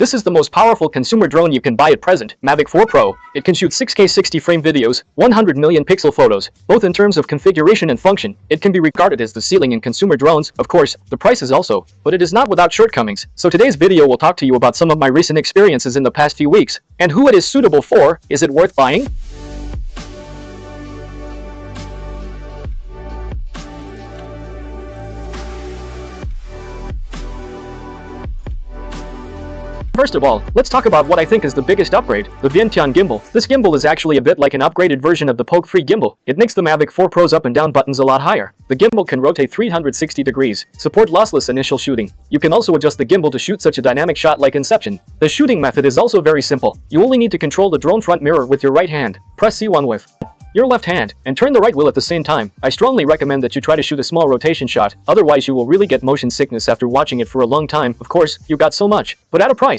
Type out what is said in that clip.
This is the most powerful consumer drone you can buy at present, Mavic 4 Pro. It can shoot 6K 60-frame videos, 100 million pixel photos. Both in terms of configuration and function, it can be regarded as the ceiling in consumer drones. Of course, the price is also, but it is not without shortcomings. So today's video will talk to you about some of my recent experiences in the past few weeks, and who it is suitable for. Is it worth buying? First of all, let's talk about what I think is the biggest upgrade, the Vientiane gimbal. This gimbal is actually a bit like an upgraded version of the poke-free gimbal. It makes the Mavic 4 Pro's up and down buttons a lot higher. The gimbal can rotate 360 degrees, support lossless initial shooting. You can also adjust the gimbal to shoot such a dynamic shot like Inception. The shooting method is also very simple. You only need to control the drone front mirror with your right hand. Press C1 with your left hand, and turn the right wheel at the same time. I strongly recommend that you try to shoot a small rotation shot, otherwise you will really get motion sickness after watching it for a long time. Of course, you got so much, but at a price.